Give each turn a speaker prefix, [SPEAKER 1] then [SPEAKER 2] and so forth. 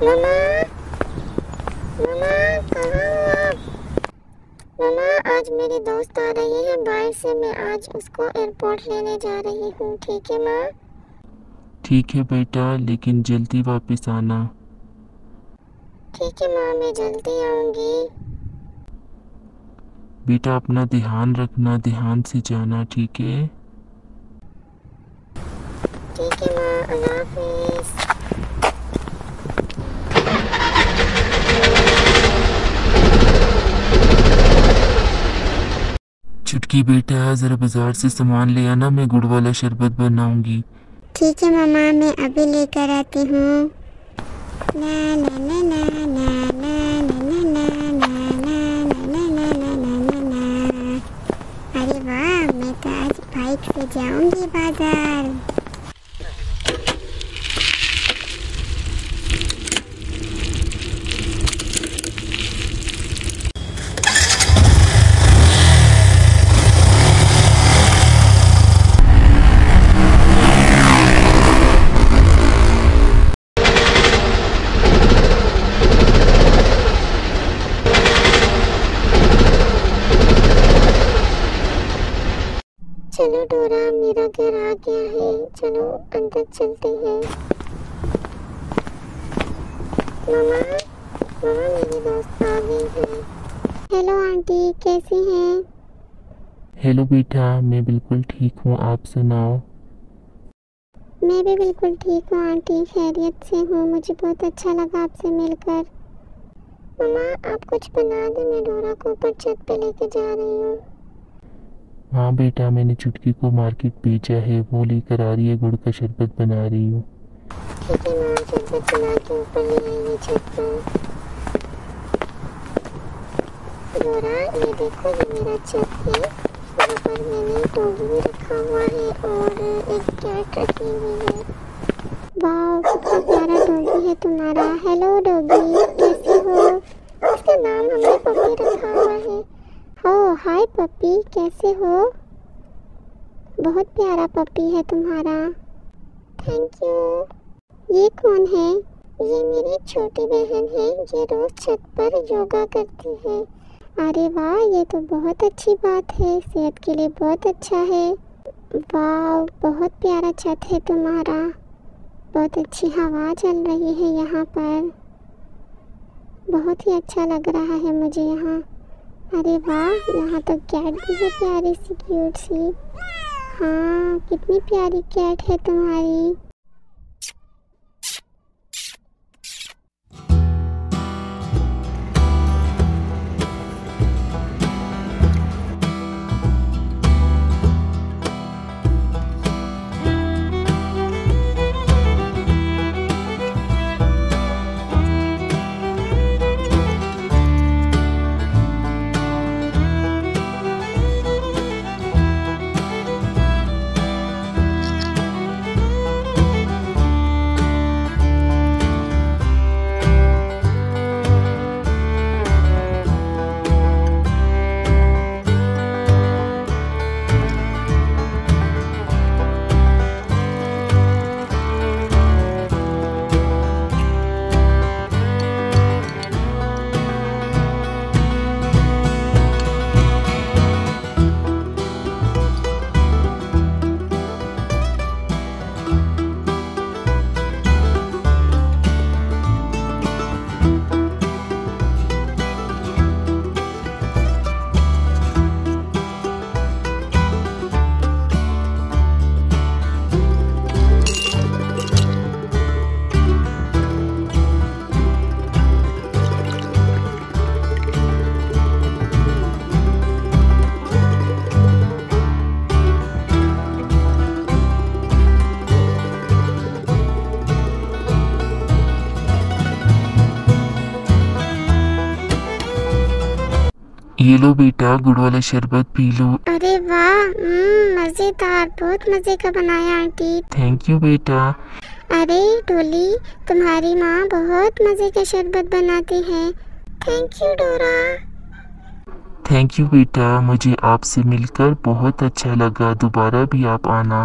[SPEAKER 1] मम्मा, मम्मा कहाँ हो आप? मम्मा आज मेरी दोस्त आ रही है बाहर से, मैं आज उसको एयरपोर्ट लेने जा रही हूँ। ठीक है माँ?
[SPEAKER 2] ठीक है बेटा, लेकिन जल्दी वापस आना।
[SPEAKER 1] ठीक है माँ, मैं जल्दी आऊँगी।
[SPEAKER 2] बेटा अपना ध्यान रखना, ध्यान से जाना, ठीक है?
[SPEAKER 1] ठीक है माँ, अल्लाह हाफिज़।
[SPEAKER 2] चुटकी बेटा ज़रा बाज़ार से सामान ले आना, मैं गुड़ वाला शरबत बनाऊंगी।
[SPEAKER 1] ठीक है मामा, मैं अभी लेकर आती हूँ। ना ना ना ना ना ना ना ना ना ना ना ना ना ना ना। अरे वाह, मैं तो आज बाइक से जाऊंगी बाजार। चलो डोरा, मेरा घर आ गया है, चलो अंदर चलते हैं। मामा, मामा मेरी दोस्त आ गई है। हेलो आंटी, कैसी हैं?
[SPEAKER 2] हेलो बेटा, मैं बिल्कुल ठीक हूँ, आप सुनाओ।
[SPEAKER 1] मैं भी बिल्कुल ठीक हूँ आंटी, खैरियत से हूँ। मुझे बहुत अच्छा लगा आपसे मिलकर। मामा आप कुछ बना दे, मैं डोरा को ऊपर छत पे लेके जा रही हूँ।
[SPEAKER 2] हाँ बेटा, मैंने चुटकी को मार्केट भेजा है, वो लेकर आ रही है, गुड़ का शरबत बना रही हूँ।
[SPEAKER 1] ठीक है माँ, शरबत बना के ऊपर ले आएंगे छत पर। डोरा ये देखो, ये मेरा छत है, वहाँ पर मैंने डॉगी भी रखा हुआ है और एक कैट रखी हुई है। वाह कितना प्यारा डॉगी है तुम्हारा। हेलो डॉगी, कैसे हो? इसका नाम हमने पप्पी रखा हुआ है। हो हाय पप्पी, कैसे हो? बहुत प्यारा पप्पी है तुम्हारा। Thank you. ये कौन है? ये मेरी छोटी बहन है, ये रोज छत पर योगा करती है। अरे वाह, ये तो बहुत अच्छी बात है, सेहत के लिए बहुत अच्छा है। वाह बहुत प्यारा छत है तुम्हारा, बहुत अच्छी हवा चल रही है यहाँ पर, बहुत ही अच्छा लग रहा है मुझे यहाँ। अरे वाह, यहाँ तो कैट भी है प्यारी सी, क्यूट सी। हाँ कितनी प्यारी कैट है तुम्हारी।
[SPEAKER 2] ये लो बेटा, गुड़ वाला शरबत पी लो।
[SPEAKER 1] अरे वाह, मज़ेदार, बहुत मज़े का बनाया आंटी।
[SPEAKER 2] थैंक यू बेटा।
[SPEAKER 1] अरे डोली, तुम्हारी माँ बहुत मज़े का शरबत बनाती है। थैंक यू डोरा।
[SPEAKER 2] थैंक यू बेटा, मुझे आपसे मिलकर बहुत अच्छा लगा, दोबारा भी आप आना।